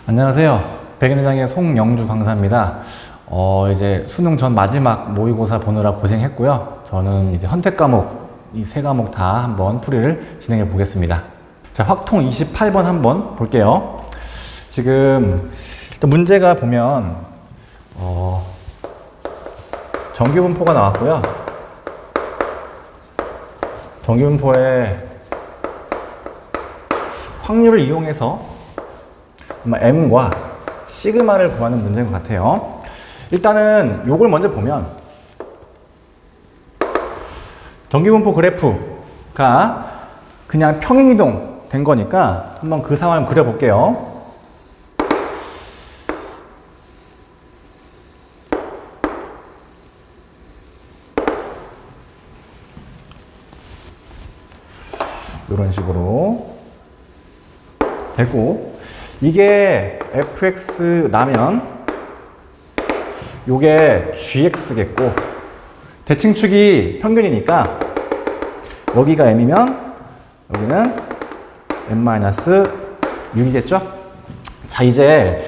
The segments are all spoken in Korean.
안녕하세요. 백인회장의 송영주 강사입니다. 이제 수능 전 마지막 모의고사 보느라 고생했고요. 저는 이제 선택 과목, 이 세 과목 다 한번 풀이를 진행해 보겠습니다. 자, 확통 28번 한번 볼게요. 지금 일단 문제가 보면 정규분포가 나왔고요. 정규분포에 확률을 이용해서 m과 시그마를 구하는 문제인 것 같아요. 일단은 요걸 먼저 보면 정규분포 그래프가 그냥 평행이동 된 거니까 한번 그 상황을 그려볼게요. 이런 식으로 되고, 이게 fx라면 요게 gx겠고, 대칭축이 평균이니까 여기가 m이면 여기는 m-6이겠죠? 자, 이제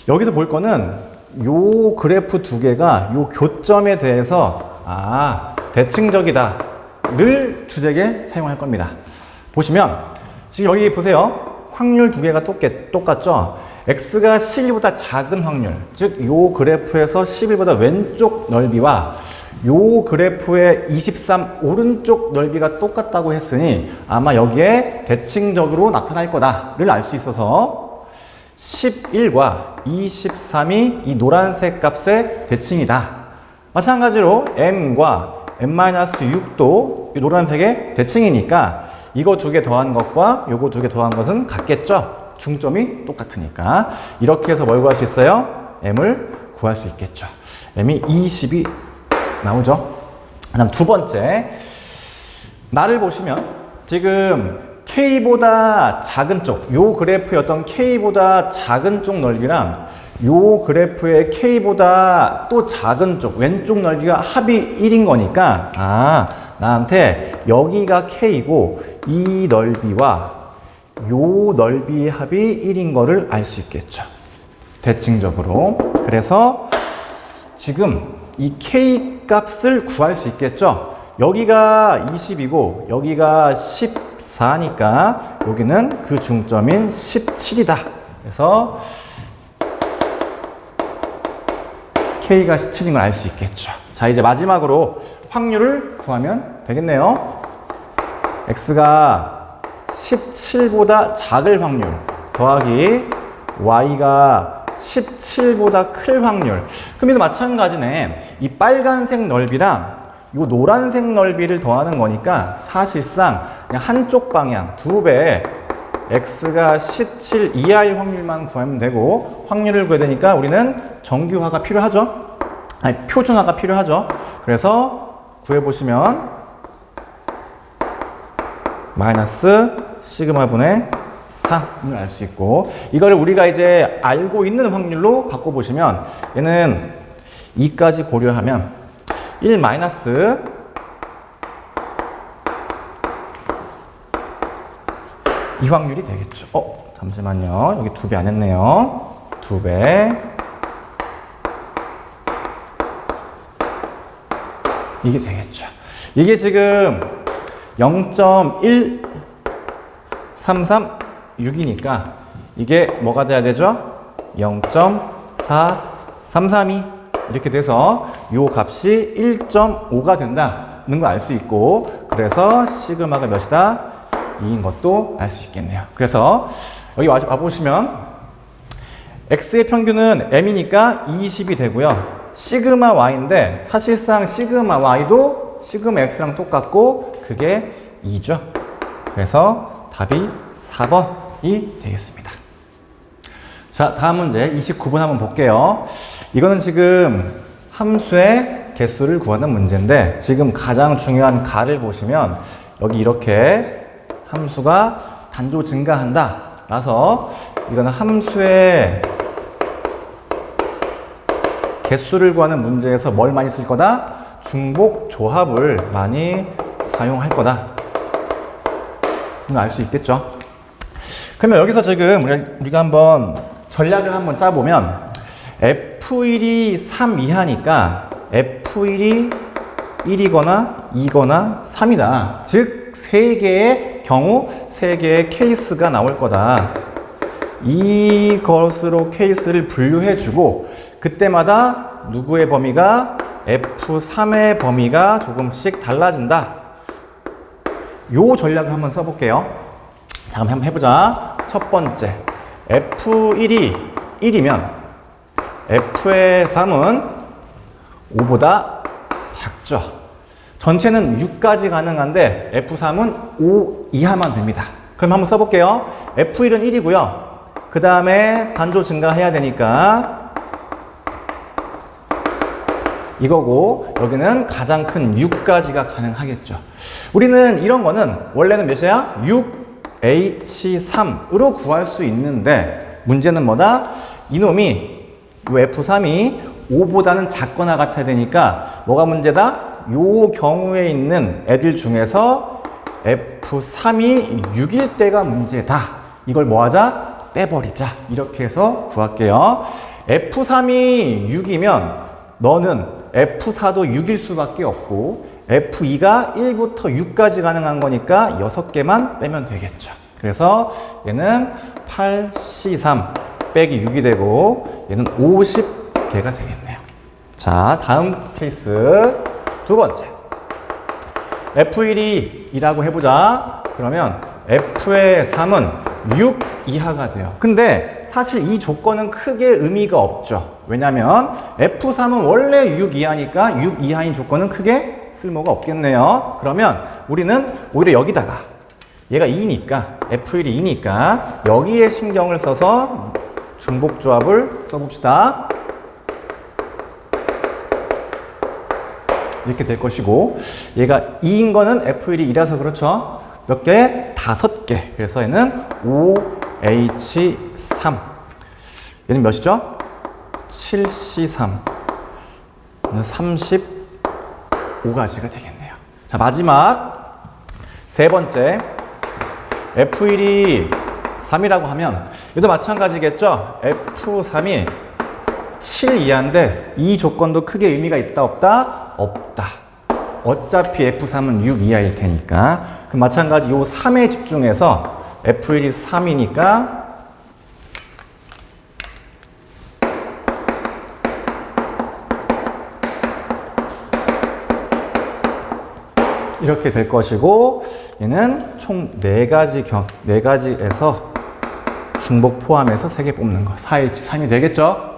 여기서 볼 거는 요 그래프 두 개가 요 교점에 대해서 대칭적이다 를 주제에 사용할 겁니다. 보시면 지금 여기 보세요. 확률 두 개가 똑같죠? x가 11보다 작은 확률, 즉 요 그래프에서 11보다 왼쪽 넓이와 요 그래프의 23 오른쪽 넓이가 똑같다고 했으니 아마 여기에 대칭적으로 나타날 거다를 알 수 있어서 11과 23이 이 노란색 값의 대칭이다. 마찬가지로 m과 m-6도 이 노란색의 대칭이니까 이거 두 개 더한 것과 요거 두 개 더한 것은 같겠죠? 중점이 똑같으니까. 이렇게 해서 뭘 구할 수 있어요? m을 구할 수 있겠죠. m이 20이 나오죠. 그다음 두 번째, 나를 보시면 지금 K보다 작은 쪽, 요 그래프의 어떤 K보다 작은 쪽 넓이랑 요 그래프의 K보다 또 작은 쪽, 왼쪽 넓이가 합이 1인 거니까 나한테 여기가 K이고 이 넓이와 요 넓이의 합이 1인 거를 알 수 있겠죠. 대칭적으로. 그래서 지금 이 K 값을 구할 수 있겠죠. 여기가 20이고 여기가 14니까 여기는 그 중점인 17이다. 그래서 K가 17인 걸 알 수 있겠죠. 자, 이제 마지막으로 확률을 구하면 되겠네요. X가 17보다 작을 확률 더하기 Y가 17보다 클 확률. 그럼 이도 마찬가지네. 이 빨간색 넓이랑 이 노란색 넓이를 더하는 거니까 사실상 그냥 한쪽 방향 2배 x가 17 이하일 확률만 구하면 되고, 확률을 구해야 되니까 우리는 정규화가 필요하죠. 표준화가 필요하죠. 그래서 구해보시면 마이너스 시그마분의 3을 알 수 있고, 이거를 우리가 이제 알고 있는 확률로 바꿔보시면 얘는 2까지 고려하면 1 마이너스 이 확률이 되겠죠. 잠시만요. 여기 2배 안 했네요. 2배. 이게 되겠죠. 이게 지금 0.1336이니까 이게 뭐가 돼야 되죠? 0.4332 이렇게 돼서 요 값이 1.5가 된다는 걸 알 수 있고, 그래서 시그마가 몇이다? 2인 것도 알 수 있겠네요. 그래서 여기 와보시면 x의 평균은 m이니까 20이 되고요. 시그마 y인데 사실상 시그마 y도 시그마 x랑 똑같고 그게 2죠. 그래서 답이 4번이 되겠습니다. 자, 다음 문제 29번 한번 볼게요. 이거는 지금 함수의 개수를 구하는 문제인데, 지금 가장 중요한 가를 보시면 여기 이렇게 함수가 단조 증가한다 라서 이거는 함수의 개수를 구하는 문제에서 뭘 많이 쓸 거다? 중복 조합을 많이 사용할 거다. 알 수 있겠죠. 그러면 여기서 지금 우리가 한번 전략을 한번 짜보면 F1이 3 이하니까 F1이 1이거나 2거나 3이다. 즉 3개의 경우 3개의 케이스가 나올 거다. 이것으로 케이스를 분류해주고 그때마다 누구의 범위가 F3의 범위가 조금씩 달라진다. 요 전략을 한번 써볼게요. 자, 그럼 한번 해보자. 첫 번째, F1이 1이면 F의 3은 5보다 작죠. 전체는 6까지 가능한데 F3은 5 이하만 됩니다. 그럼 한번 써볼게요. F1은 1이고요. 그 다음에 단조 증가해야 되니까 이거고 여기는 가장 큰 6까지가 가능하겠죠. 우리는 이런 거는 원래는 몇이야? 6H3으로 구할 수 있는데 문제는 뭐다? 이놈이 이 F3이 5보다는 작거나 같아야 되니까 뭐가 문제다? 요 경우에 있는 애들 중에서 F3이 6일 때가 문제다. 이걸 뭐 하자? 빼버리자. 이렇게 해서 구할게요. F3이 6이면 너는 F4도 6일 수밖에 없고 F2가 1부터 6까지 가능한 거니까 6개만 빼면 되겠죠. 그래서 얘는 8C3 빼기 6이 되고 얘는 50개가 되겠네요. 자, 다음 케이스 두 번째. F1이 2라고 해보자. 그러면 F의 3은 6 이하가 돼요. 근데 사실 이 조건은 크게 의미가 없죠. 왜냐면 F3은 원래 6 이하니까 6 이하인 조건은 크게 쓸모가 없겠네요. 그러면 우리는 오히려 여기다가 얘가 2니까 F1이 2니까 여기에 신경을 써서 중복조합을 써봅시다. 이렇게 될 것이고 얘가 2인 거는 F1이 2라서 그렇죠. 몇 개? 5개. 그래서 얘는 5H3. 얘는 몇이죠? 7C3. 얘는 35가지가 되겠네요. 자, 마지막 세 번째. F1이 3이라고 하면 얘도 마찬가지겠죠? F3이 7 이하인데 이 조건도 크게 의미가 있다 없다? 없다. 어차피 F3은 6 이하일 테니까. 그럼 마찬가지 요 3에 집중해서 F1이 3이니까 이렇게 될 것이고 얘는 총 4가지에서 중복 포함해서 3개 뽑는 거 4H3이 되겠죠?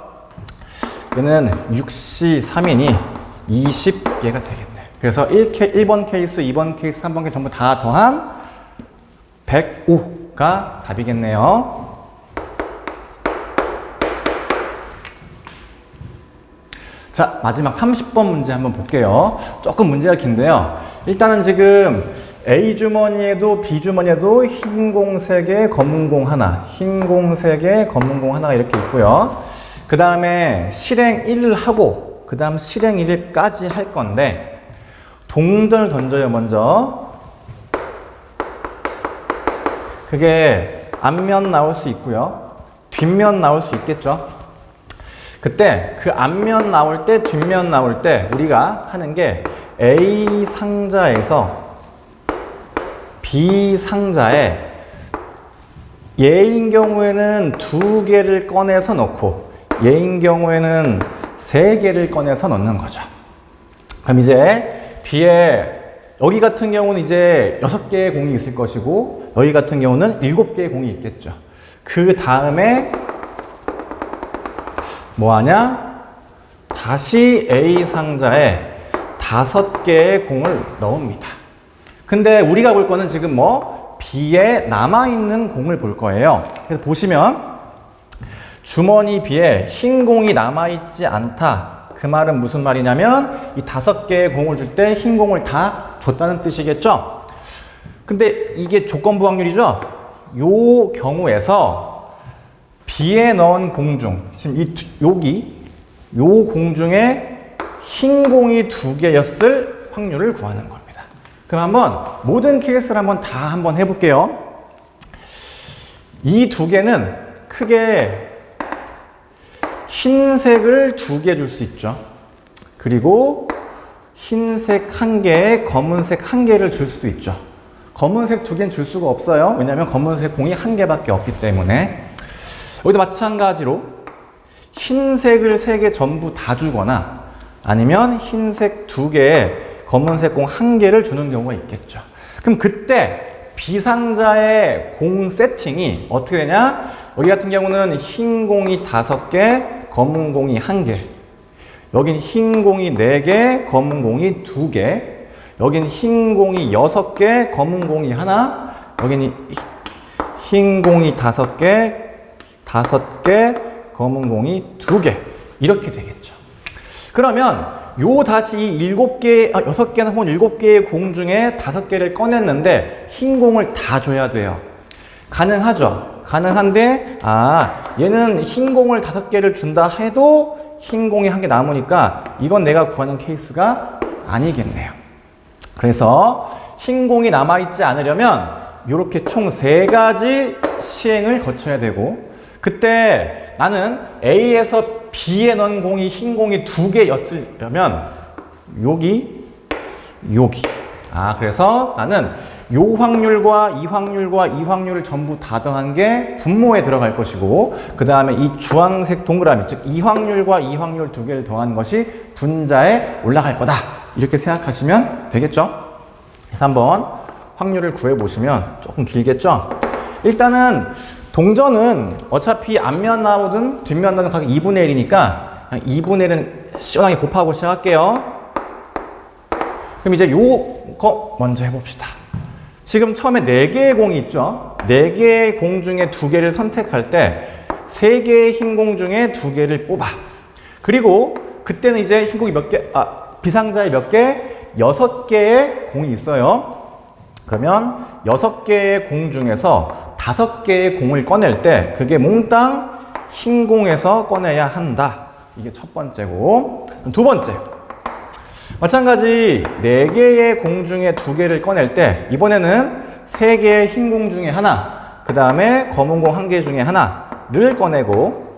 얘는 6C3이니 20개가 되겠네. 그래서 1번 케이스, 2번 케이스, 3번 케이스 전부 다 더한 105가 답이겠네요. 자, 마지막 30번 문제 한번 볼게요. 조금 문제가 긴데요. 일단은 지금 A 주머니에도 B 주머니에도 흰 공 3개, 검은 공 하나, 흰 공 3개, 검은 공 하나가 이렇게 있고요. 그 다음에 실행 1을 하고 그 다음 실행 1까지 할 건데 동전을 던져요. 먼저 그게 앞면 나올 수 있고요. 뒷면 나올 수 있겠죠. 그때 그 앞면 나올 때 뒷면 나올 때 우리가 하는 게 A 상자에서 B 상자에 얘인 경우에는 2개를 꺼내서 넣고 얘인 경우에는 3개를 꺼내서 넣는 거죠. 그럼 이제 B에 여기 같은 경우는 이제 6개의 공이 있을 것이고 여기 같은 경우는 7개의 공이 있겠죠. 그 다음에 뭐 하냐? 다시 A 상자에 5개의 공을 넣습니다. 근데 우리가 볼 거는 지금 뭐 B에 남아있는 공을 볼 거예요. 그래서 보시면 주머니 B에 흰 공이 남아있지 않다. 그 말은 무슨 말이냐면 이 5개의 공을 줄 때 흰 공을 다 줬다는 뜻이겠죠. 근데 이게 조건부 확률이죠. 요 경우에서 B에 넣은 공 중 지금 여기 요 공 중에 흰 공이 2개였을 확률을 구하는 겁니다. 그럼 한번 모든 케이스를 한번 해볼게요. 이 2개는 크게 흰색을 2개 줄 수 있죠. 그리고 흰색 1개에 검은색 1개를 줄 수도 있죠. 검은색 2개는 줄 수가 없어요. 왜냐하면 검은색 공이 1개밖에 없기 때문에. 여기도 마찬가지로 흰색을 3개 전부 다 주거나 아니면 흰색 2개에 검은색 공 1개를 주는 경우가 있겠죠. 그럼 그때 비상자의 공 세팅이 어떻게 되냐? 여기 같은 경우는 흰 공이 5개, 검은 공이 1개. 여긴 흰 공이 4개, 검은 공이 2개. 여긴 흰 공이 6개, 검은 공이 1. 여기는 흰 공이 5개, 5개, 검은 공이 2개. 이렇게 되겠죠. 그러면 요 다시 이 6개나 혹은 7개의 공 중에 5개를 꺼냈는데 흰 공을 다 줘야 돼요. 가능하죠. 가능한데 얘는 흰 공을 5개를 준다 해도 흰 공이 1개 남으니까 이건 내가 구하는 케이스가 아니겠네요. 그래서 흰 공이 남아있지 않으려면 이렇게 총 3가지 시행을 거쳐야 되고, 그때 나는 A에서 B에 넣은 공이 흰 공이 2개였으려면 여기 그래서 나는 요 확률과 이 확률과 이 확률을 전부 다 더한 게 분모에 들어갈 것이고, 그 다음에 이 주황색 동그라미, 즉 이 확률과 이 확률 2개를 더한 것이 분자에 올라갈 거다. 이렇게 생각하시면 되겠죠. 그래서 한번 확률을 구해보시면 조금 길겠죠. 일단은 동전은 어차피 앞면 나오든 뒷면 나오든 각각 2분의 1이니까 2분의 1은 시원하게 곱하고 시작할게요. 그럼 이제 요거 먼저 해봅시다. 지금 처음에 4개의 공이 있죠. 4개의 공 중에 2개를 선택할 때 3개의 흰 공 중에 2개를 뽑아. 그리고 그때는 이제 흰 공이 비상자에 몇 개? 6개의 공이 있어요. 그러면 6개의 공 중에서 5개의 공을 꺼낼 때 그게 몽땅 흰 공에서 꺼내야 한다. 이게 첫 번째고, 두 번째. 마찬가지 4개의 공 중에 2개를 꺼낼 때 이번에는 3개의 흰 공 중에 하나, 그 다음에 검은 공 1개 중에 하나를 꺼내고,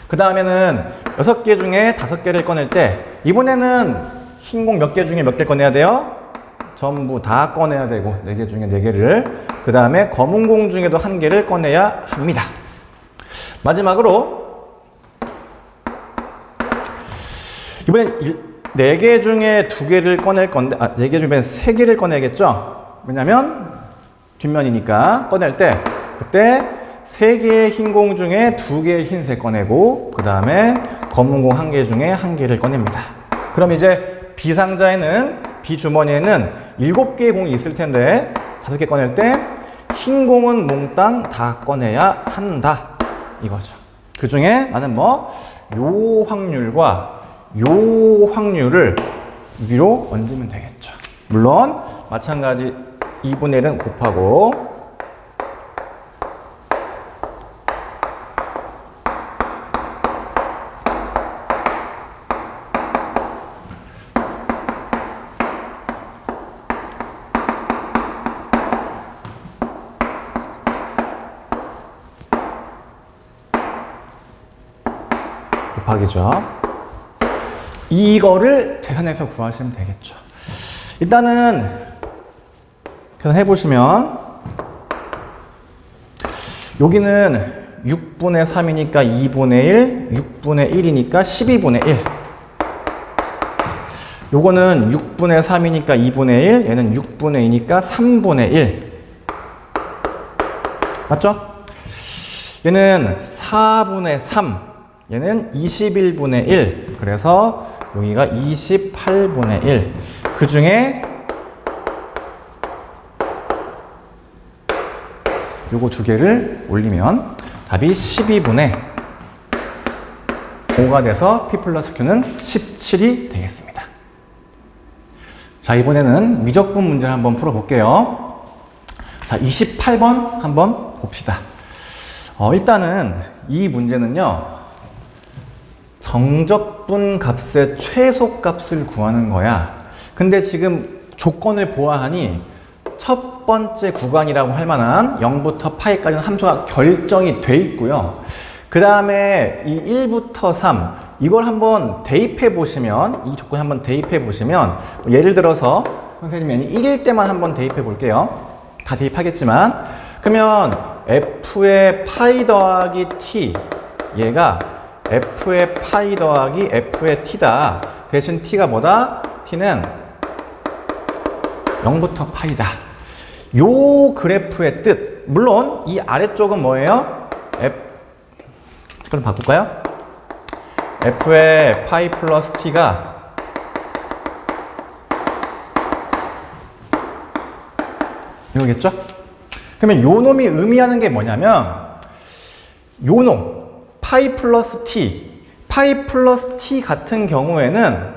그 다음에는 6개 중에 5개를 꺼낼 때 이번에는 흰 공 몇 개 중에 몇 개를 꺼내야 돼요? 전부 다 꺼내야 되고 4개 중에 4개를, 그 다음에 검은 공 중에도 1개를 꺼내야 합니다. 마지막으로 이번엔 4개 중에 2개를 꺼낼 건데 4개 중에 3개를 꺼내겠죠? 왜냐면 뒷면이니까 꺼낼 때 그때 3개의 흰 공 중에 2개의 흰색 꺼내고, 그 다음에 검은 공 1개 중에 1개를 꺼냅니다. 그럼 이제 비상자에는 비주머니에는 7개의 공이 있을 텐데 5개 꺼낼 때 흰 공은 몽땅 다 꺼내야 한다. 이거죠. 그 중에 나는 요 확률과 요 확률을 위로 얹으면 되겠죠. 물론 마찬가지 2분의 1은 곱하고, 곱하기죠. 이거를 계산해서 구하시면 되겠죠. 일단은 계산해 보시면 여기는 6분의 3이니까 2분의 1, 6분의 1이니까 12분의 1. 요거는 6분의 3이니까 2분의 1, 얘는 6분의 2니까 3분의 1. 맞죠? 얘는 4분의 3, 얘는 21분의 1. 그래서 여기가 28분의 1. 그 중에 요거 2개를 올리면 답이 12분의 5가 돼서 P 플러스 Q는 17이 되겠습니다. 자, 이번에는 미적분 문제를 한번 풀어볼게요. 자, 28번 한번 봅시다. 일단은 이 문제는요, 정적분 값의 최소값을 구하는 거야. 근데 지금 조건을 보아하니 첫 번째 구간이라고 할 만한 0부터 파이까지는 함수가 결정이 돼 있고요. 그 다음에 이 1부터 3 이걸 한번 대입해 보시면 이 조건에 한번 대입해 보시면 예를 들어서 선생님이 1일 때만 한번 대입해 볼게요. 다 대입하겠지만 그러면 f의 파이 더하기 t 얘가 f의 파이 더하기 f의 t다. 대신 t가 뭐다? t는 0부터 파이다. 요 그래프의 뜻. 물론 이 아래쪽은 뭐예요? 그럼 바꿀까요? f의 파이 플러스 t가 이거겠죠? 그러면 요 놈이 의미하는 게 뭐냐면 요 놈 파이 플러스 t 같은 경우에는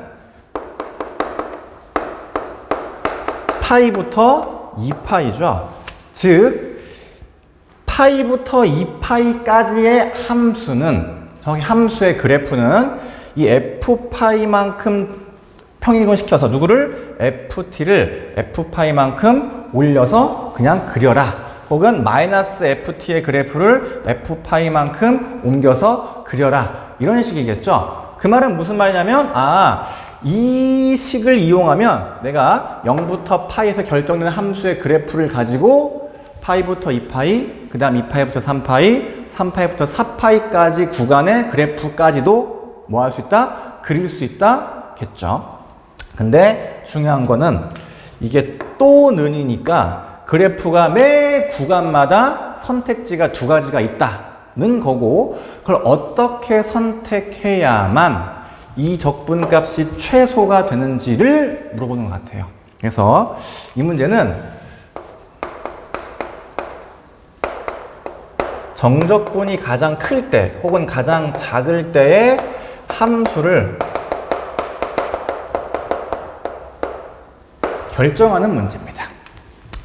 파이부터 2파이죠. 즉 파이부터 2파이까지의 함수는 저기 함수의 그래프는 이 f파이만큼 평행이동시켜서 누구를? ft를 f파이만큼 올려서 그냥 그려라. 혹은 마이너스 ft의 그래프를 f파이만큼 옮겨서 그려라. 이런 식이겠죠. 그 말은 무슨 말이냐면 이 식을 이용하면 내가 0부터 파이에서 결정되는 함수의 그래프를 가지고 파이부터 2파이, 그 다음 2파이부터 3파이, 3파이부터 4파이까지 구간의 그래프까지도 뭐 할 수 있다? 그릴 수 있다? 겠죠. 근데 중요한 거는 이게 또 는이니까 그래프가 매 구간마다 선택지가 두 가지가 있다는 거고 그걸 어떻게 선택해야만 이 적분값이 최소가 되는지를 물어보는 것 같아요. 그래서 이 문제는 정적분이 가장 클 때 혹은 가장 작을 때의 함수를 결정하는 문제입니다.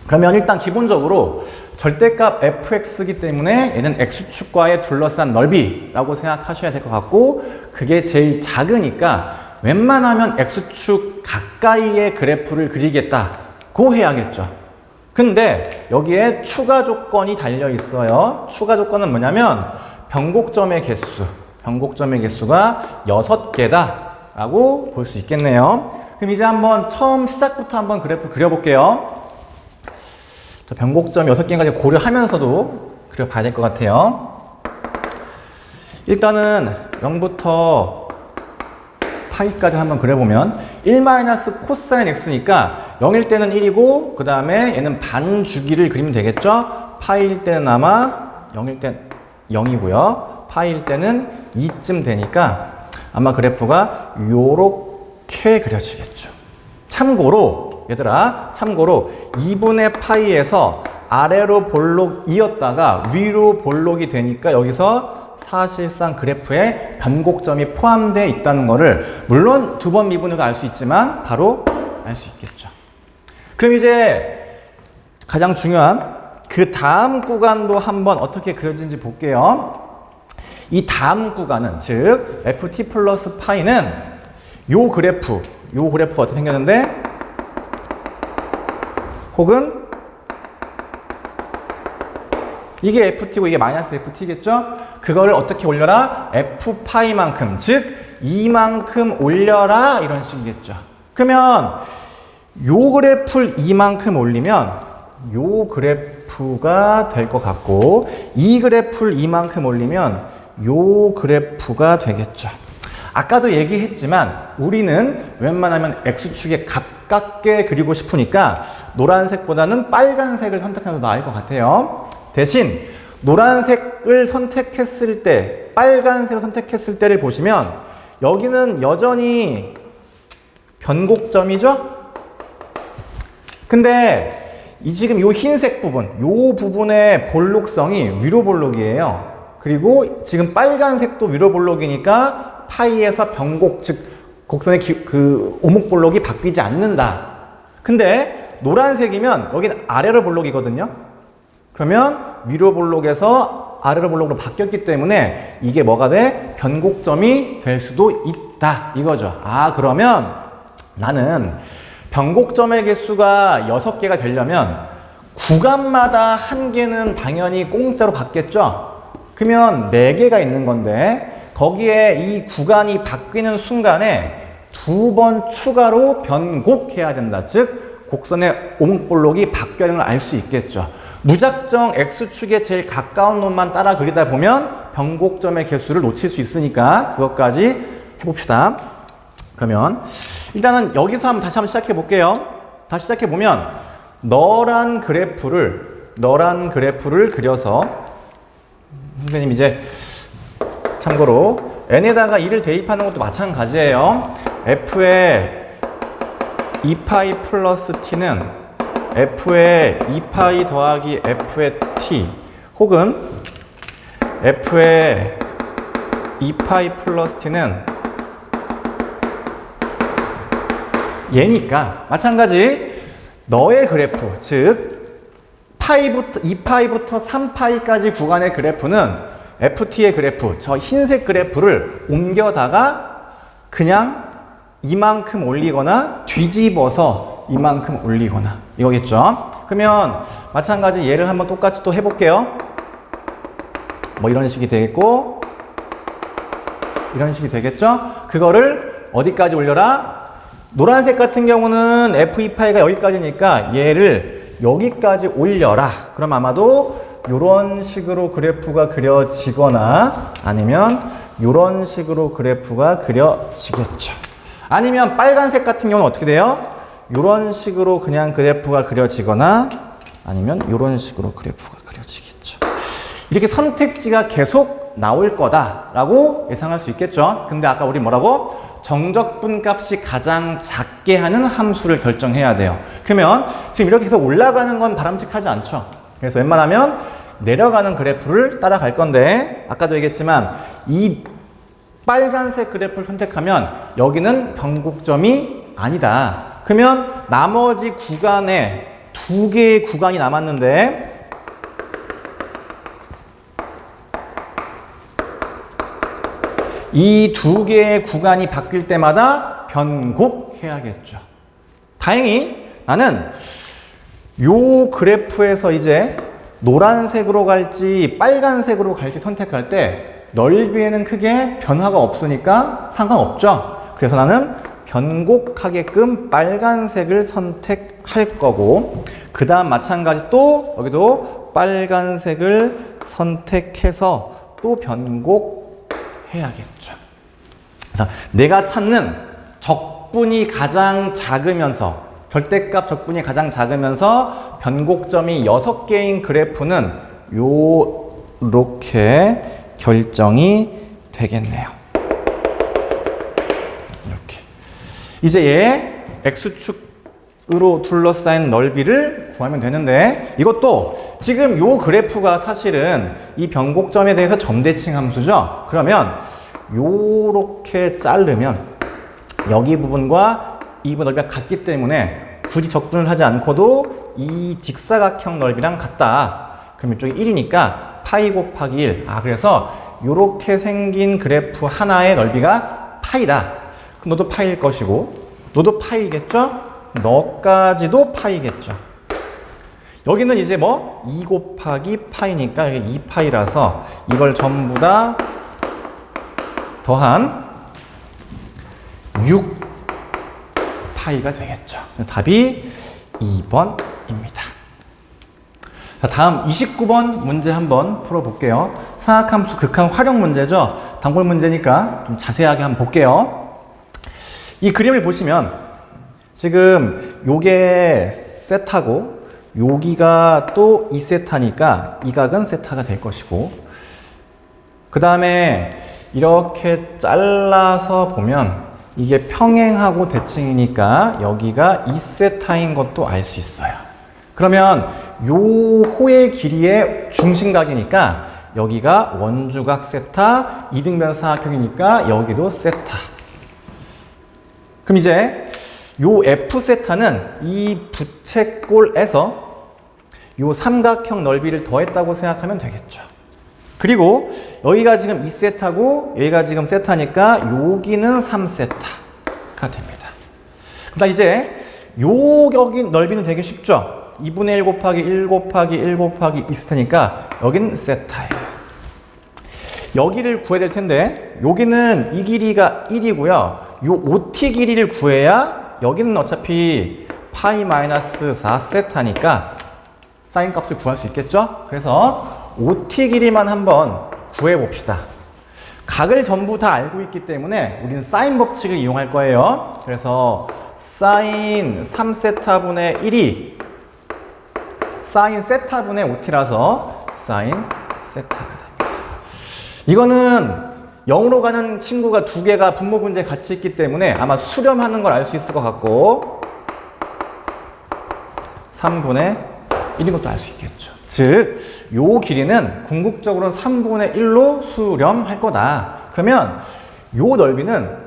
그러면 일단 기본적으로 절대값 fx이기 때문에 얘는 x축과의 둘러싼 넓이라고 생각하셔야 될 것 같고 그게 제일 작으니까 웬만하면 x축 가까이의 그래프를 그리겠다고 해야겠죠. 근데 여기에 추가 조건이 달려 있어요. 추가 조건은 뭐냐면 변곡점의 개수가 6개다 라고 볼 수 있겠네요. 그럼 이제 한번 처음 시작부터 한번 그래프 그려볼게요. 변곡점 6개까지 고려하면서도 그려봐야 될 것 같아요. 일단은 0부터 파이까지 한번 그려보면 1 코사인 x니까 0일 때는 1이고 그 다음에 얘는 반 주기를 그리면 되겠죠. 파이일 때는 아마 0일 때 0이고요. 파이일 때는 2쯤 되니까 아마 그래프가 요렇게 그려지겠죠. 참고로 얘들아, 참고로 2분의 파이에서 아래로 볼록이었다가 위로 볼록이 되니까 여기서 사실상 그래프에 변곡점이 포함되어 있다는 거를 물론 두 번 미분해도 알 수 있지만 바로 알 수 있겠죠. 그럼 이제 가장 중요한 그 다음 구간도 한번 어떻게 그려지는지 볼게요. 이 다음 구간은 즉 ft 플러스 파이는 요 그래프가 어떻게 생겼는데 혹은 이게 ft고 이게 마이너스 ft겠죠? 그거를 어떻게 올려라? f파이만큼, 즉 이만큼 올려라 이런 식이겠죠. 그러면 요 그래프를 이만큼 올리면 요 그래프가 될 것 같고 이 그래프를 이만큼 올리면 요 그래프가 되겠죠. 아까도 얘기했지만 우리는 웬만하면 x축에 가깝게 그리고 싶으니까 노란색보다는 빨간색을 선택하는 게 나을 것 같아요. 대신 노란색을 선택했을 때, 빨간색을 선택했을 때를 보시면 여기는 여전히 변곡점이죠? 근데 지금 이 흰색 부분, 이 부분의 볼록성이 위로 볼록이에요. 그리고 지금 빨간색도 위로 볼록이니까 파이에서 변곡, 즉 곡선의 그 오목볼록이 바뀌지 않는다. 근데 노란색이면 여기는 아래로 볼록이거든요. 그러면 위로 볼록에서 아래로 볼록으로 바뀌었기 때문에 이게 뭐가 돼? 변곡점이 될 수도 있다 이거죠. 그러면 나는 변곡점의 개수가 6개가 되려면 구간마다 한 개는 당연히 공짜로 받겠죠. 그러면 4개가 있는 건데 거기에 이 구간이 바뀌는 순간에 2번 추가로 변곡해야 된다. 즉 곡선의 오목볼록이 바뀌어야 되는 걸 알 수 있겠죠. 무작정 X축에 제일 가까운 놈만 따라 그리다 보면 변곡점의 개수를 놓칠 수 있으니까 그것까지 해봅시다. 그러면 일단은 여기서 다시 한번 시작해 볼게요. 다시 시작해 보면 너란 그래프를 그려서 선생님 이제 참고로 n에다가 2를 대입하는 것도 마찬가지예요. f의 2파이 플러스 t는 f의 2파이 더하기 f의 t 혹은 f의 2파이 플러스 t는 얘니까 마찬가지 너의 그래프 즉 파이부터 2파이부터 3파이까지 구간의 그래프는 ft의 그래프 저 흰색 그래프를 옮겨다가 그냥 이만큼 올리거나 뒤집어서 이만큼 올리거나 이거겠죠. 그러면 마찬가지 얘를 한번 똑같이 또 해볼게요. 뭐 이런 식이 되겠고 이런 식이 되겠죠. 그거를 어디까지 올려라? 노란색 같은 경우는 F2파이가 여기까지니까 얘를 여기까지 올려라. 그럼 아마도 이런 식으로 그래프가 그려지거나 아니면 이런 식으로 그래프가 그려지겠죠. 아니면 빨간색 같은 경우는 어떻게 돼요? 이런 식으로 그냥 그래프가 그려지거나 아니면 이런 식으로 그래프가 그려지겠죠. 이렇게 선택지가 계속 나올 거다라고 예상할 수 있겠죠. 근데 아까 우리 뭐라고? 정적분 값이 가장 작게 하는 함수를 결정해야 돼요. 그러면 지금 이렇게 해서 올라가는 건 바람직하지 않죠. 그래서 웬만하면 내려가는 그래프를 따라갈 건데 아까도 얘기했지만 이 빨간색 그래프를 선택하면 여기는 변곡점이 아니다. 그러면 나머지 구간에 2개의 구간이 남았는데 이 2개의 구간이 바뀔 때마다 변곡해야겠죠. 다행히 나는 요 그래프에서 이제 노란색으로 갈지 빨간색으로 갈지 선택할 때 넓이에는 크게 변화가 없으니까 상관없죠. 그래서 나는 변곡하게끔 빨간색을 선택할 거고 그 다음 마찬가지 또 여기도 빨간색을 선택해서 또 변곡해야겠죠. 그래서 내가 찾는 적분이 가장 작으면서 절대값 적분이 가장 작으면서 변곡점이 6개인 그래프는 요렇게 결정이 되겠네요. 이렇게. 이제 얘 X축으로 둘러싸인 넓이를 구하면 되는데 이것도 지금 요 그래프가 사실은 이 변곡점에 대해서 점대칭 함수죠. 그러면 요렇게 자르면 여기 부분과 이 부분 넓이가 같기 때문에 굳이 적분을 하지 않고도 이 직사각형 넓이랑 같다. 그럼 이쪽이 1이니까 파이 곱하기 1. 그래서 이렇게 생긴 그래프 하나의 넓이가 파이다. 그럼 너도 파이일 것이고 너도 파이겠죠? 너까지도 파이겠죠. 여기는 이제 뭐 2 곱하기 파이니까 이게 2파이라서 이걸 전부 다 더한 6파이가 되겠죠. 답이 2번입니다. 자, 다음 29번 문제 한번 풀어볼게요. 사각함수 극한 활용 문제죠. 단골 문제니까 좀 자세하게 한번 볼게요. 이 그림을 보시면 지금 요게 세타고 여기가 또 2세타니까 이 각은 세타가 될 것이고 그 다음에 이렇게 잘라서 보면 이게 평행하고 대칭이니까 여기가 2세타인 것도 알 수 있어요. 그러면 요 호의 길이의 중심각이니까 여기가 원주각 세타, 이등변 사각형이니까 여기도 세타. 그럼 이제 요 F세타는 이 부채꼴에서 요 삼각형 넓이를 더했다고 생각하면 되겠죠. 그리고 여기가 지금 2세타고 여기가 지금 세타니까 여기는 3세타가 됩니다. 그다음 이제 여기 넓이는 되게 쉽죠. 2분의 1 곱하기 1 곱하기 1 곱하기 2세타니까 여긴 세타예요. 여기를 구해야 될 텐데 여기는 이 길이가 1이고요. 요 OT 길이를 구해야 여기는 어차피 파이 마이너스 4 세타니까 사인 값을 구할 수 있겠죠? 그래서 OT 길이만 한번 구해 봅시다. 각을 전부 다 알고 있기 때문에 우리는 사인 법칙을 이용할 거예요. 그래서 사인 3세타분의 1이 사인 세타분의 OT라서 사인 세타가 됩니다. 이거는 0으로 가는 친구가 두 개가 분모 분자에 같이 있기 때문에 아마 수렴하는 걸 알 수 있을 것 같고 3분의 1인 것도 알 수 있겠죠. 즉, 요 길이는 궁극적으로는 3분의 1로 수렴할 거다. 그러면 요 넓이는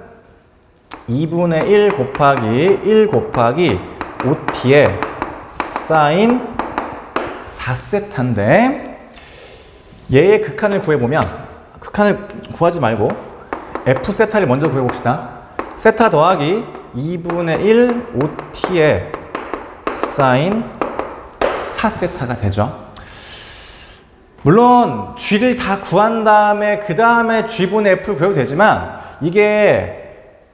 2분의 1 곱하기 1 곱하기 OT의 사인 4세타인데 얘의 극한을 구해보면 극한을 구하지 말고 F세타를 먼저 구해봅시다. 세타 더하기 2분의 1 OT의 사인 4세타가 되죠. 물론 G를 다 구한 다음에 그 다음에 G분의 F를 구해도 되지만 이게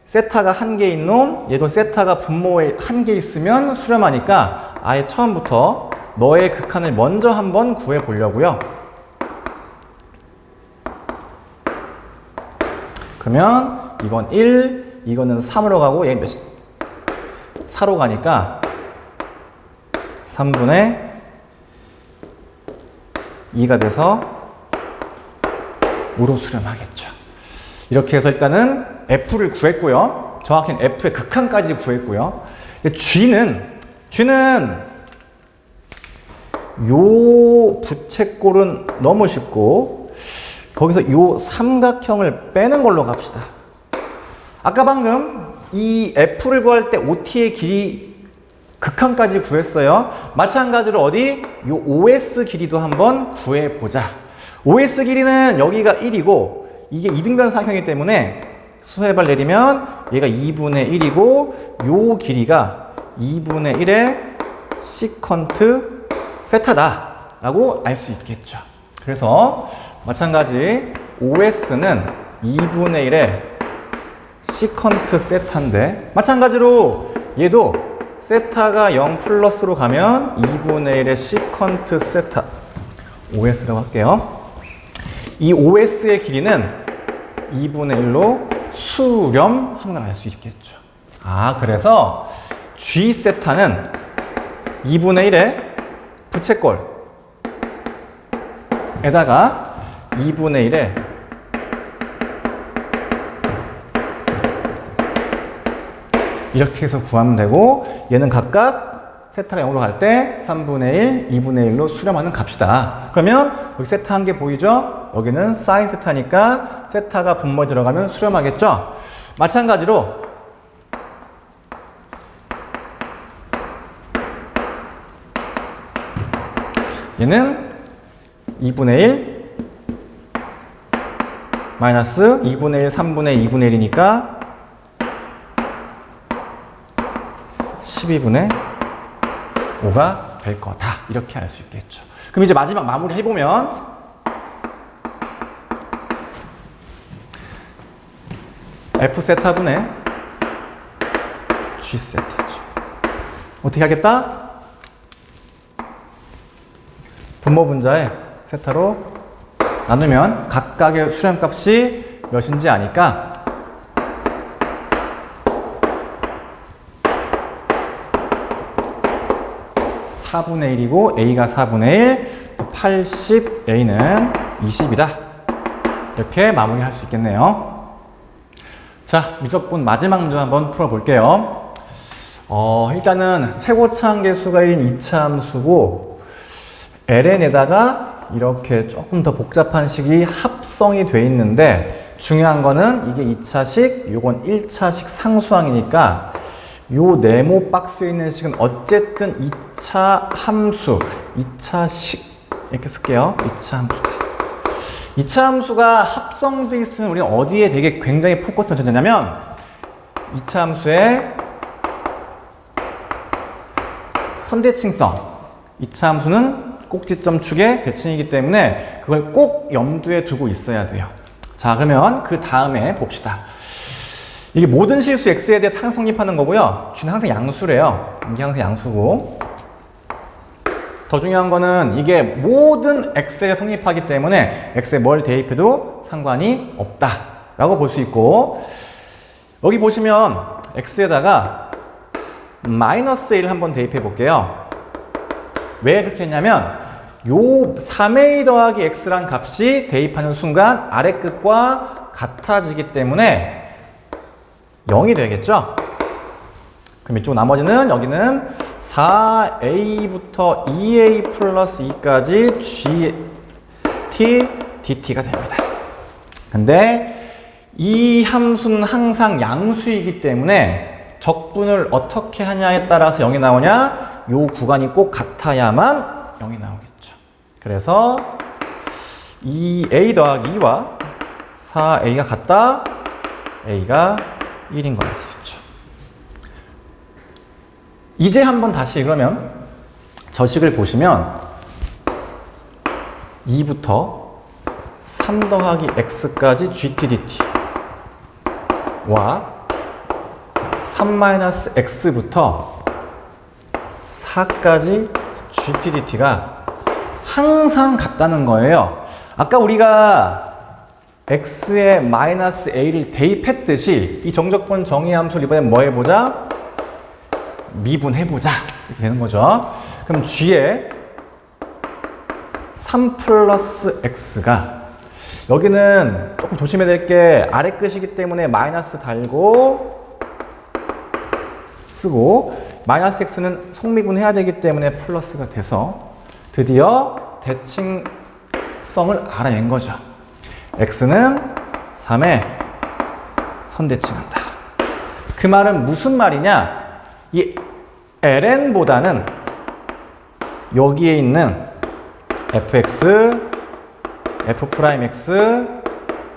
세타가 한 개인 놈, 얘도 세타가 분모에 한 개 있으면 수렴하니까 아예 처음부터 너의 극한을 먼저 한번 구해 보려고요. 그러면 이건 1, 이거는 3으로 가고 얘 몇이 4로 가니까 3분의 2가 돼서 5로 수렴하겠죠. 이렇게 해서 일단은 F를 구했고요. 정확히는 F의 극한까지 구했고요. G는 요 부채꼴은 너무 쉽고 거기서 요 삼각형을 빼는 걸로 갑시다. 아까 방금 이 F를 구할 때 OT의 길이 극한까지 구했어요. 마찬가지로 어디? 요 OS 길이도 한번 구해보자. OS 길이는 여기가 1이고 이게 이등변 삼각형이기 때문에 수세발 내리면 얘가 2분의 1이고 요 길이가 2분의 1의 시컨트 세타다 라고 알 수 있겠죠. 그래서 마찬가지 OS는 2분의 1의 시컨트 세타인데 마찬가지로 얘도 세타가 0 플러스로 가면 2분의 1의 시컨트 세타 OS라고 할게요. 이 OS의 길이는 2분의 1로 수렴하는 걸 알 수 있겠죠. 그래서 G 세타는 2분의 1의 부채꼴에다가 2분의 1의 이렇게 해서 구하면 되고 얘는 각각 세타가 0으로 갈 때 3분의 1, 2분의 1로 수렴하는 값이다. 그러면 여기 세타 한 개 보이죠? 여기는 사인 세타니까 세타가 분모에 들어가면 수렴하겠죠? 마찬가지로 얘는 2분의 1 마이너스 2분의 1, 3분의 2분의 1이니까 12분의 5가 될 거다. 이렇게 알 수 있겠죠. 그럼 이제 마지막 마무리 해보면 F세타분의 G세타죠. 어떻게 하겠다? 분모 분자에 세타로 나누면 각각의 수렴값이 몇인지 아니까 4분의 1이고 A가 4분의 1, 80, A는 20이다. 이렇게 마무리할 수 있겠네요. 자, 미적분 마지막 문제 한번 풀어볼게요. 일단은 최고차항계수가 1인 2차 함수고 ln에다가 이렇게 조금 더 복잡한 식이 합성이 돼 있는데 중요한 거는 이게 2차식, 요건 1차식 상수항이니까 요 네모 박스에 있는 식은 어쨌든 2차 함수, 2차식 이렇게 쓸게요. 2차 함수다. 2차 함수가 합성돼 있으면 우리는 어디에 되게 굉장히 포커스가 되냐면 2차 함수의 선대칭성. 2차 함수는 꼭지점 축의 대칭이기 때문에 그걸 꼭 염두에 두고 있어야 돼요. 자, 그러면 그 다음에 봅시다. 이게 모든 실수 x에 대해 항상 성립하는 거고요. g는 항상 양수래요. 이게 항상 양수고. 더 중요한 거는 이게 모든 x에 성립하기 때문에 x에 뭘 대입해도 상관이 없다라고 볼 수 있고, 여기 보시면 x에다가 마이너스 1 한번 대입해 볼게요. 왜 그렇게 했냐면 요 3a 더하기 x란 값이 대입하는 순간 아래 끝과 같아지기 때문에 0이 되겠죠? 그럼 이쪽 나머지는 여기는 4a부터 2a 플러스 2까지 gt dt가 됩니다. 근데 이 함수는 항상 양수이기 때문에 적분을 어떻게 하냐에 따라서 0이 나오냐? 요 구간이 꼭 같아야만 0이 나오겠죠. 그래서 2a 더하기 2와 4a가 같다. a가 1인 걸 알 수 있죠. 이제 한번 다시 그러면 저 식을 보시면 2부터 3 더하기 x까지 gt dt와 3-x부터 4까지 gt dt가 항상 같다는 거예요. 아까 우리가 x에 마이너스 a를 대입했듯이 이 정적분 정의함수를 이번엔 뭐 해보자? 미분해보자. 이렇게 되는 거죠. 그럼 g에 3 플러스 x가, 여기는 조금 조심해야 될 게 아래 끝이기 때문에 마이너스 달고 쓰고, 마이너스 x는 성미분해야 되기 때문에 플러스가 돼서 드디어 대칭성을 알아낸 거죠. x는 3에 선대칭한다. 그 말은 무슨 말이냐? 이 ln보다는 여기에 있는 fx, f'x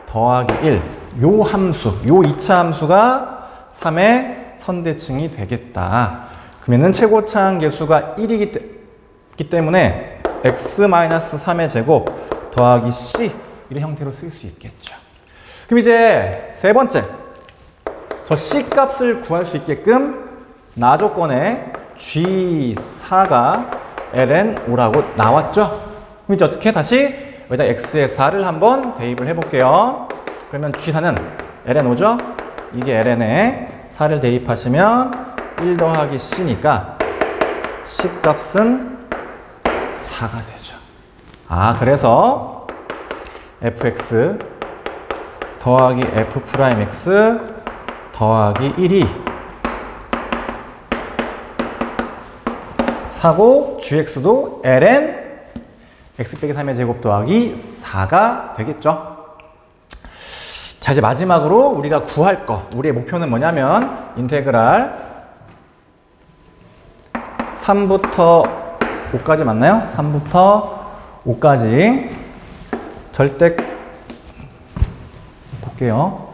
더하기 1, 요 함수, 요 2차 함수가 3의 선대칭이 되겠다. 그러면은 최고차항 계수가 1이기 때문에 x-3의 제곱 더하기 c, 이런 형태로 쓸 수 있겠죠. 그럼 이제 세 번째, 저 c 값을 구할 수 있게끔 나 조건에 G4가 ln5라고 나왔죠? 그럼 이제 어떻게 다시 여기다 x에 4를 한번 대입을 해볼게요. 그러면 G4는 ln5죠? 이게 ln에 4를 대입하시면 1 더하기 c니까 c 값은 4가 되죠. 아, 그래서 fx 더하기 f'x 더하기 1이 4고 gx도 ln x 빼기 3의 제곱 더하기 4가 되겠죠. 자, 이제 마지막으로 우리가 구할 거, 우리의 목표는 뭐냐면 인테그랄 3부터 5까지 맞나요? 3부터 5까지 절대 볼게요.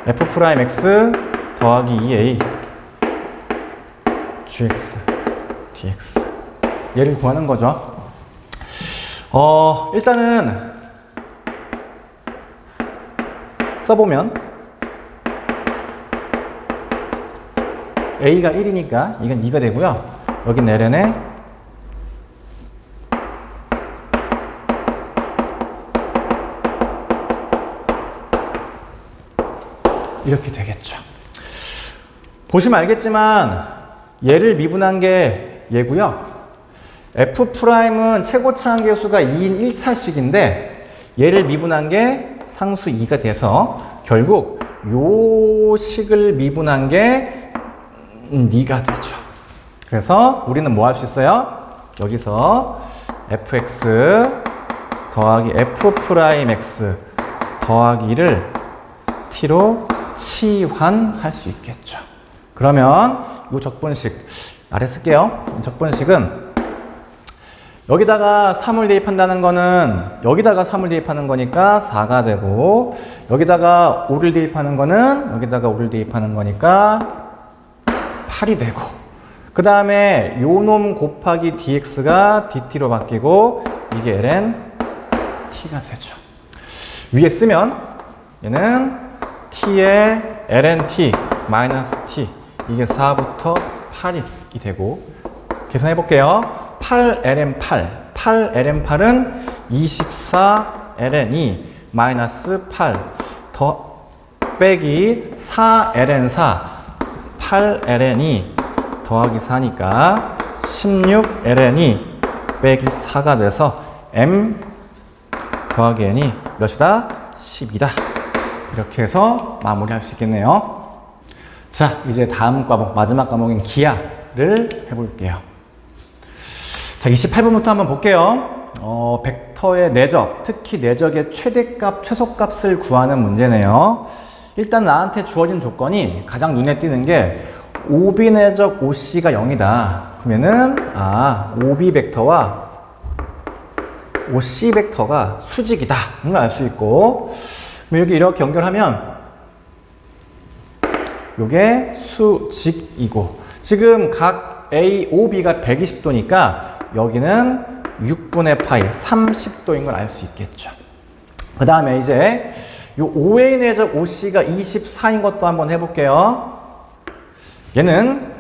f'x 더하기 2a gx dx, 얘를 구하는 거죠. 일단은 써보면 a가 1이니까 이건 2가 되고요. 여긴 ln에 이렇게 되겠죠. 보시면 알겠지만 얘를 미분한 게 얘고요. f'은 최고차항 계수가 2인 1차식인데 얘를 미분한 게 상수 2가 돼서 결국 요 식을 미분한 게 2가 되죠. 그래서 우리는 뭐 할 수 있어요? 여기서 fx 더하기 f'x 더하기 2를 t로 치환할 수 있겠죠. 그러면 이 적분식 아래 쓸게요. 이 적분식은 여기다가 3을 대입한다는 거는 여기다가 3을 대입하는 거니까 4가 되고, 여기다가 5를 대입하는 거는 여기다가 5를 대입하는 거니까 8이 되고, 그 다음에 요 놈 곱하기 dx가 dt로 바뀌고 이게 ln t t가 되죠. 위에 쓰면 얘는 t의 ln(t) 마이너스 t, 이게 4부터 8이 되고, 계산해 볼게요. 8ln8, 8ln8은 24ln2 마이너스 8 더 빼기 4ln4, 8ln2 더하기 4니까 16ln2 빼기 4가 돼서 m 더하기 n이 몇이다? 10이다. 이렇게 해서 마무리할 수 있겠네요. 자, 이제 다음 과목, 마지막 과목인 기하를 해볼게요. 자, 28번부터 한번 볼게요. 벡터의 내적, 특히 내적의 최대값, 최소값을 구하는 문제네요. 일단 나한테 주어진 조건이 가장 눈에 띄는 게 OB 내적 OC가 0이다. 그러면은 OB 벡터와 OC 벡터가 수직이다. 이걸 알 수 있고, 그럼 이렇게 연결하면 이게 수직이고, 지금 각 A, OB가 120도니까 여기는 6분의 파이 30도인 걸 알 수 있겠죠. 그 다음에 이제 이 OA 내적 OC가 24인 것도 한번 해볼게요. 얘는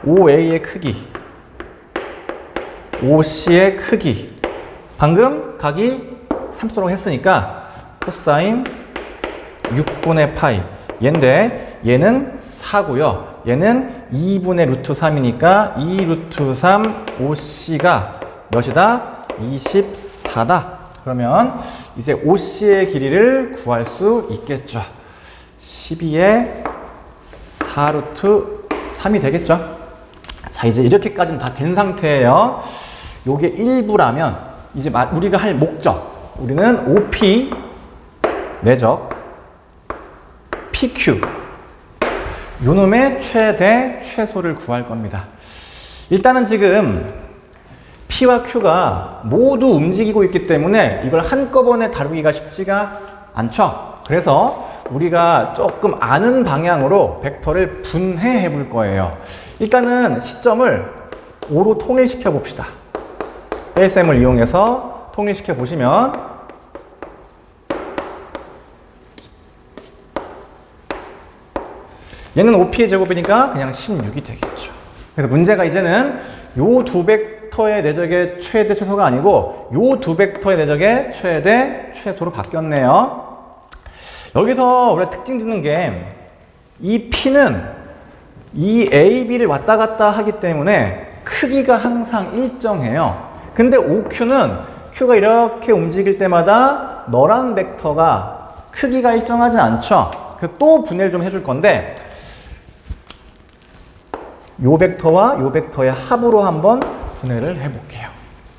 OA의 크기, OC의 크기, 방금 각이 30도라고 했으니까 코사인 6분의 파이, 얘인데 얘는 4고요. 얘는 2분의 루트 3이니까 2 루트 3 OC가 몇이다? 24다. 그러면 이제 OC의 길이를 구할 수 있겠죠. 12의 4 루트 3이 되겠죠. 자, 이제 이렇게까지는 다 된 상태예요. 요게 일부라면 이제 우리가 할 목적, 우리는 OP 내적 PQ 요놈의 최대 최소를 구할 겁니다. 일단은 지금 P와 Q가 모두 움직이고 있기 때문에 이걸 한꺼번에 다루기가 쉽지가 않죠. 그래서 우리가 조금 아는 방향으로 벡터를 분해해 볼 거예요. 일단은 시점을 O로 통일시켜 봅시다. ASM을 이용해서 통일시켜 보시면 얘는 OP의 제곱이니까 그냥 16이 되겠죠. 그래서 문제가 이제는 요 두 벡터의 내적의 최대 최소가 아니고 요 두 벡터의 내적의 최대 최소로 바뀌었네요. 여기서 우리가 특징 짓는 게 이 P는 이 A, B를 왔다 갔다 하기 때문에 크기가 항상 일정해요. 근데 OQ는 Q가 이렇게 움직일 때마다 너란 벡터가 크기가 일정하지 않죠. 그래서 또 분해를 좀 해줄 건데 요 벡터와 요 벡터의 합으로 한번 분해를 해볼게요.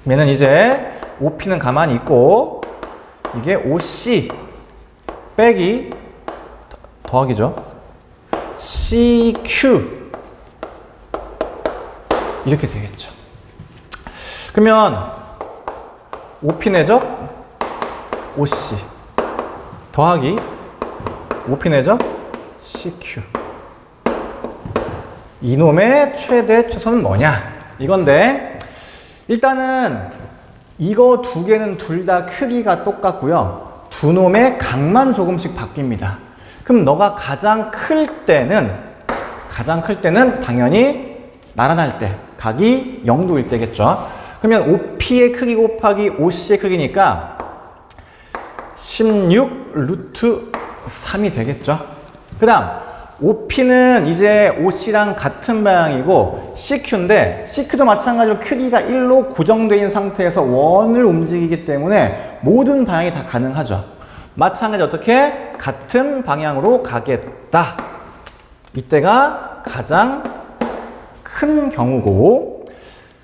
얘는 이제 OP는 가만히 있고 이게 OC 빼기 더하기죠. CQ 이렇게 되겠죠. 그러면 OP 내적 OC 더하기 OP 내적 CQ, 이놈의 최대 최소는 뭐냐 이건데, 일단은 이거 두 개는 둘 다 크기가 똑같고요. 두 놈의 각만 조금씩 바뀝니다. 그럼 너가 가장 클 때는 당연히 나란할 때 각이 0도일 때겠죠. 그러면 OP의 크기 곱하기 OC의 크기니까 16 루트 3이 되겠죠. 그 다음 OP는 이제 OC랑 같은 방향이고 CQ인데 CQ도 마찬가지로 크기가 1로 고정되어 있는 상태에서 원을 움직이기 때문에 모든 방향이 다 가능하죠. 마찬가지 어떻게? 같은 방향으로 가겠다. 이때가 가장 큰 경우고,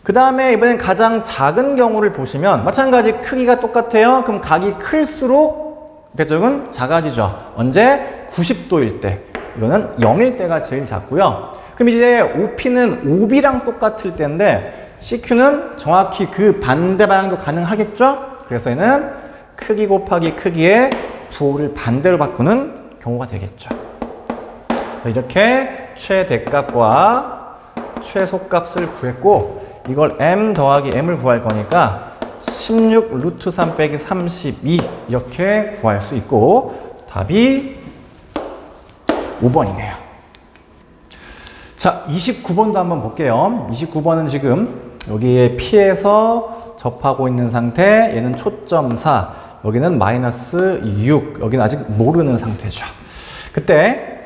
그 다음에 이번엔 가장 작은 경우를 보시면 마찬가지 크기가 똑같아요. 그럼 각이 클수록 대적은 작아지죠. 언제? 90도일 때. 이거는 0일 때가 제일 작고요. 그럼 이제 OP는 OB랑 똑같을 때인데 CQ는 정확히 그 반대 방향도 가능하겠죠? 그래서 얘는 크기 곱하기 크기의 부호를 반대로 바꾸는 경우가 되겠죠. 이렇게 최대값과 최소값을 구했고, 이걸 m 더하기 m을 구할 거니까 16 루트 3 빼기 32 이렇게 구할 수 있고 답이 5번이네요. 자, 29번도 한번 볼게요. 29번은 지금 여기에 P에서 접하고 있는 상태, 얘는 초점 4, 여기는 마이너스 6, 여기는 아직 모르는 상태죠. 그때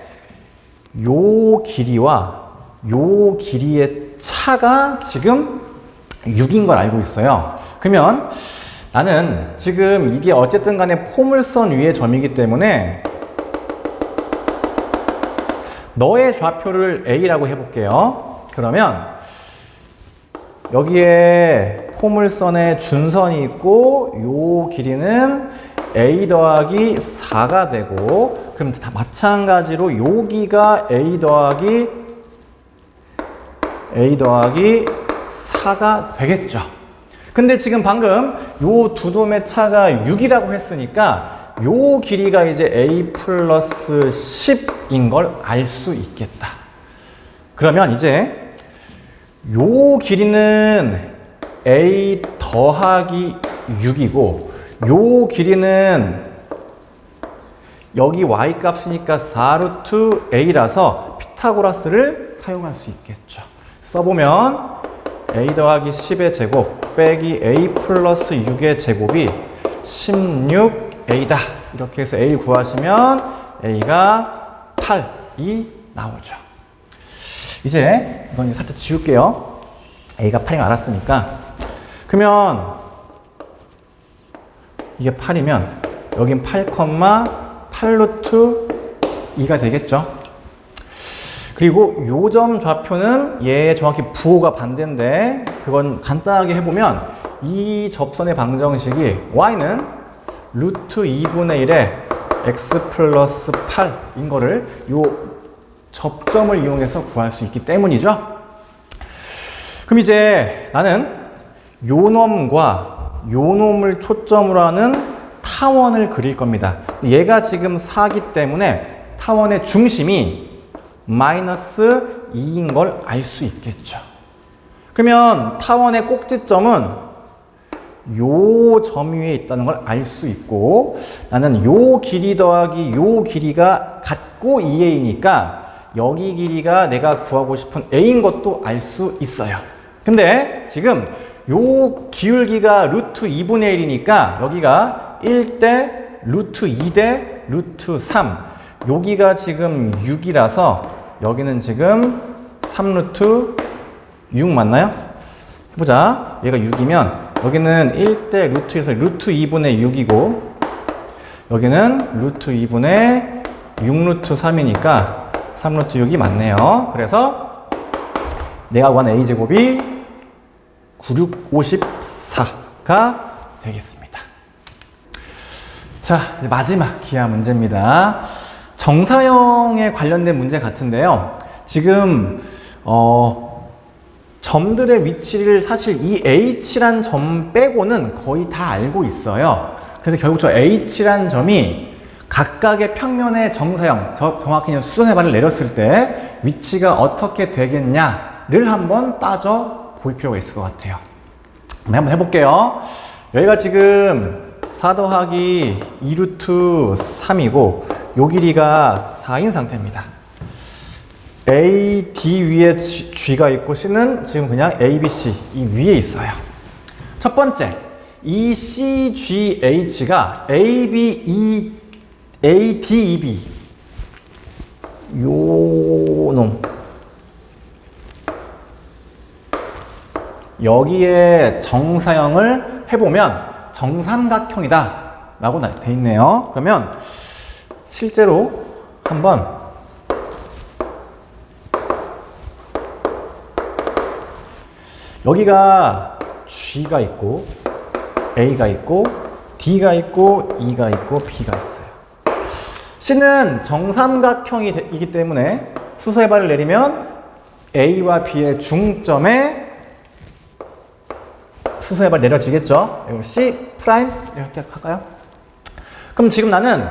요 길이와 요 길이의 차가 지금 6인 걸 알고 있어요. 그러면 나는 지금 이게 어쨌든 간에 포물선 위의 점이기 때문에 너의 좌표를 A라고 해볼게요. 그러면 여기에 포물선에 준선이 있고 요 길이는 A 더하기 4가 되고, 그럼 다 마찬가지로 여기가 A 더하기 4가 되겠죠. 근데 지금 방금 요 두 돔의 차가 6이라고 했으니까 요 길이가 이제 A 플러스 10인 걸 알 수 있겠다. 그러면 이제 요 길이는 A 더하기 6이고 요 길이는 여기 y 값이니까 4루트 a라서 피타고라스를 사용할 수 있겠죠. 써보면 a 더하기 10의 제곱 빼기 a 플러스 6의 제곱이 16a다. 이렇게 해서 a 구하시면 a가 8이 나오죠. 이제 이건 살짝 지울게요. a가 8인 걸 알았으니까. 그러면 이게 8이면 여긴 8,8루트 2가 되겠죠. 그리고 요 점 좌표는 얘 정확히 부호가 반대인데 그건 간단하게 해보면 이 접선의 방정식이 y는 루트 2분의 1에 x 플러스 8인 거를 요 접점을 이용해서 구할 수 있기 때문이죠. 그럼 이제 나는 요 놈과 요 놈을 초점으로 하는 타원을 그릴 겁니다. 얘가 지금 4기 때문에 타원의 중심이 마이너스 2인 걸 알 수 있겠죠. 그러면 타원의 꼭지점은 요 점 위에 있다는 걸 알 수 있고, 나는 요 길이 더하기 요 길이가 같고 2a니까 여기 길이가 내가 구하고 싶은 a인 것도 알 수 있어요. 근데 지금 요 기울기가 루트 2분의 1이니까 여기가 1대 루트 2대 루트 3, 여기가 지금 6이라서 여기는 지금 3루트 6 맞나요? 해보자. 얘가 6이면 여기는 1대 루트에서 루트 2분의 6이고 여기는 루트 2분의 6루트 3이니까 3루트 6이 맞네요. 그래서 내가 구한 a제곱이 9654가 되겠습니다. 자, 이제 마지막 기하 문제입니다. 정사형에 관련된 문제 같은데요. 지금 점들의 위치를 사실 이 H란 점 빼고는 거의 다 알고 있어요. 그래서 결국 저 H란 점이 각각의 평면의 정사형, 정확히는 수선해발을 내렸을 때 위치가 어떻게 되겠냐를 한번 따져 볼 필요가 있을 것 같아요. 한번 해볼게요. 여기가 지금 4 더하기 2루트 3이고 요 길이가 4인 상태입니다. A, D 위에 G가 있고 C는 지금 그냥 A, B, C 이 위에 있어요. 첫 번째, 이 C, G, H가 A, B, A, D, E, B 요 놈 여기에 정사형을 해보면 정삼각형이다 라고 돼 있네요. 그러면 실제로 한번 여기가 G가 있고 A가 있고 D가 있고 E가 있고 B가 있어요. C는 정삼각형이기 때문에 수소의 발을 내리면 A와 B의 중점에 수소의 발 내려지겠죠. 이거 C 프라임 이렇게 할까요? 그럼 지금 나는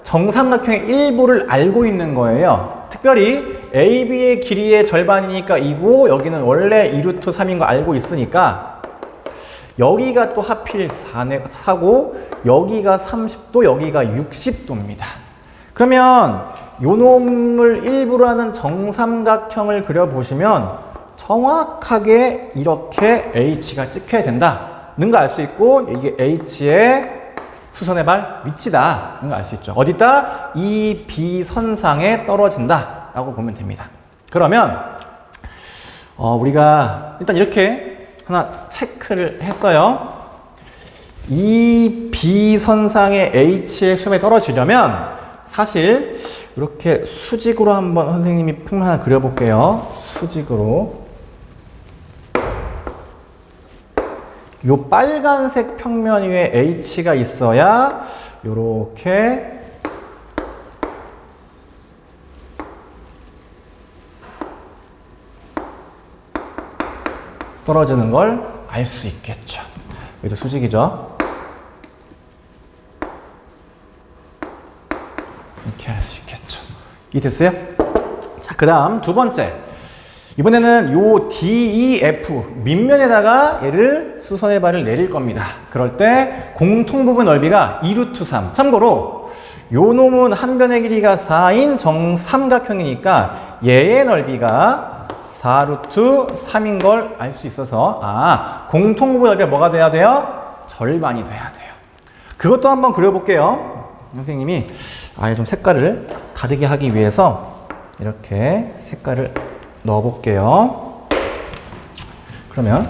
정삼각형의 일부를 알고 있는 거예요. 특별히 AB의 길이의 절반이니까 2고 여기는 원래 2루트 3인 거 알고 있으니까 여기가 또 하필 4고 여기가 30도, 여기가 60도입니다. 그러면 요 놈을 일부러 하는 정삼각형을 그려보시면 정확하게 이렇게 H가 찍혀야 된다는 걸 알 수 있고, 이게 H의 수선의 발 위치다는 걸 알 수 있죠. 어디다? 이 B선상에 떨어진다 라고 보면 됩니다. 그러면 우리가 일단 이렇게 하나 체크를 했어요. 이 B선상에 H의 수선이 떨어지려면 사실 이렇게 수직으로 한번 선생님이 평면 하나 그려볼게요. 수직으로. 요 빨간색 평면 위에 H가 있어야 요렇게 떨어지는 걸 알 수 있겠죠. 여기도 수직이죠. 이렇게 할 수 있겠죠. 이해됐어요? 자, 그 다음 두 번째. 이번에는 요 DEF 밑면에다가 얘를 수선의 발을 내릴 겁니다. 그럴 때 공통부분 넓이가 2루트 3. 참고로 요 놈은 한 변의 길이가 4인 정삼각형이니까 얘의 넓이가 4루트 3인 걸 알 수 있어서 공통부분 넓이가 뭐가 돼야 돼요? 절반이 돼야 돼요. 그것도 한번 그려볼게요. 선생님이 아예 좀 색깔을 다르게 하기 위해서 이렇게 색깔을 넣어볼게요. 그러면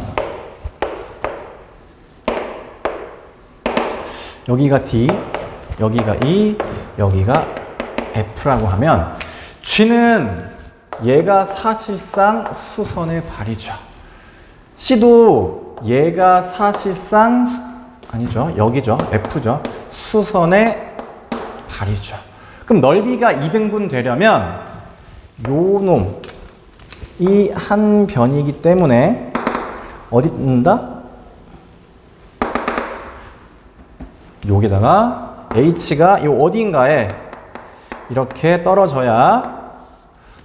여기가 D, 여기가 E, 여기가 F라고 하면 G는 얘가 사실상 수선의 발이죠. C도 얘가 사실상 아니죠. 여기죠. F죠. 수선의 발이죠. 그럼 넓이가 2등분 되려면 요 놈, 이 한 변이기 때문에 어디 넣는다? 여기다가 H가 요 어딘가에 이렇게 떨어져야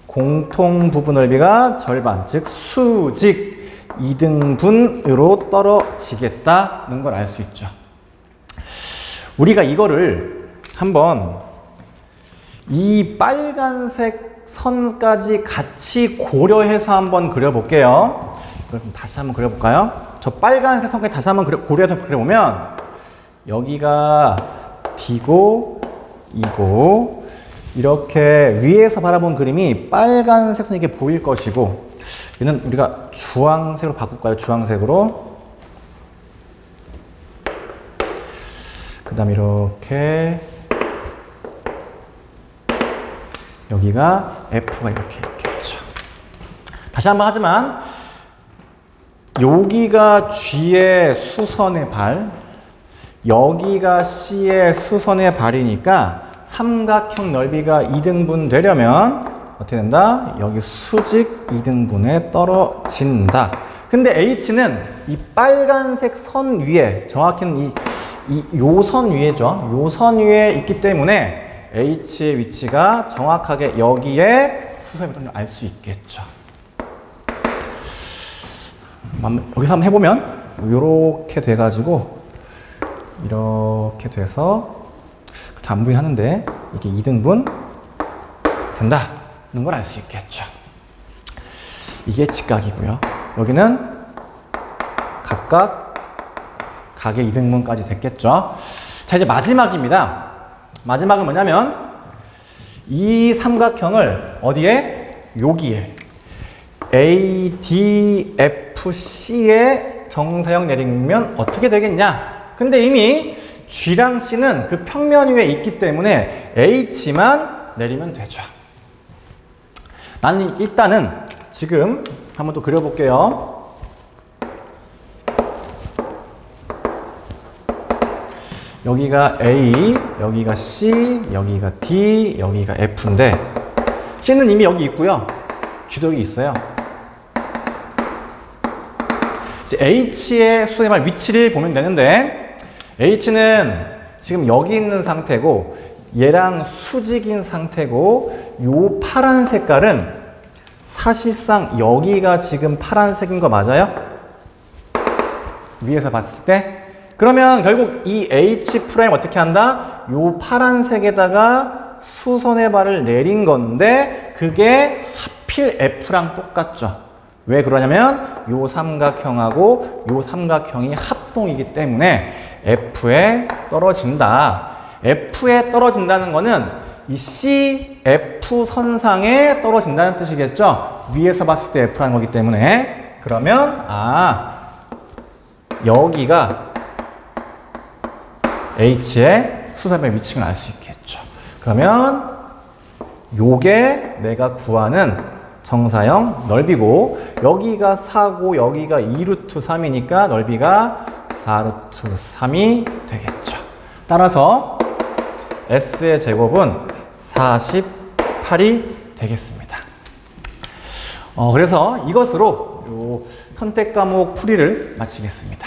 공통 부분 넓이가 절반, 즉 수직 2등분으로 떨어지겠다는 걸 알 수 있죠. 우리가 이거를 한번 이 빨간색 선까지 같이 고려해서 한번 그려볼게요. 이걸 다시 한번 그려볼까요? 저 빨간색 선까지 다시 한번 고려해서 그려보면 여기가 D고 E고 이렇게 위에서 바라본 그림이 빨간색 선이 이렇게 보일 것이고, 얘는 우리가 주황색으로 바꿀까요? 주황색으로. 그 다음에 이렇게 여기가 F가 이렇게 있겠죠. 다시 한번 하지만 여기가 G의 수선의 발, 여기가 C의 수선의 발이니까 삼각형 넓이가 2등분 되려면 어떻게 된다? 여기 수직 2등분에 떨어진다. 근데 H는 이 빨간색 선 위에, 정확히는 요 선 위에죠. 요 선 위에 있기 때문에 H의 위치가 정확하게 여기에 수선의 발을 알 수 있겠죠. 여기서 한번 해보면 이렇게 돼가지고 이렇게 돼서 그렇게 안 보이긴 하는데 이게 2등분 된다는 걸 알 수 있겠죠. 이게 직각이고요. 여기는 각각 각의 2등분까지 됐겠죠. 자, 이제 마지막입니다. 마지막은 뭐냐면 이 삼각형을 어디에? 여기에 ADFC에 정사형 내리면 어떻게 되겠냐? 근데 이미 G랑 C는 그 평면 위에 있기 때문에 H만 내리면 되죠. 나는 일단은 지금 한번 또 그려볼게요. 여기가 A, 여기가 C, 여기가 D, 여기가 F인데 C는 이미 여기 있고요. G도 여기 있어요. 이제 H의 수선의 발 위치를 보면 되는데 H는 지금 여기 있는 상태고 얘랑 수직인 상태고 요 파란 색깔은 사실상 여기가 지금 파란색인 거 맞아요? 위에서 봤을 때. 그러면 결국 이 H' 어떻게 한다? 요 파란색에다가 수선의 발을 내린 건데 그게 하필 F랑 똑같죠. 왜 그러냐면 요 삼각형하고 요 삼각형이 합동이기 때문에 F에 떨어진다. F에 떨어진다는 거는 이 CF 선상에 떨어진다는 뜻이겠죠. 위에서 봤을 때 F라는 거기 때문에. 그러면 여기가 H의 수선의 위치를 알 수 있겠죠. 그러면 요게 내가 구하는 정사형 넓이고 여기가 4고 여기가 2루트 3이니까 넓이가 4루트 3이 되겠죠. 따라서 S의 제곱은 48이 되겠습니다. 그래서 이것으로 요 선택 과목 풀이를 마치겠습니다.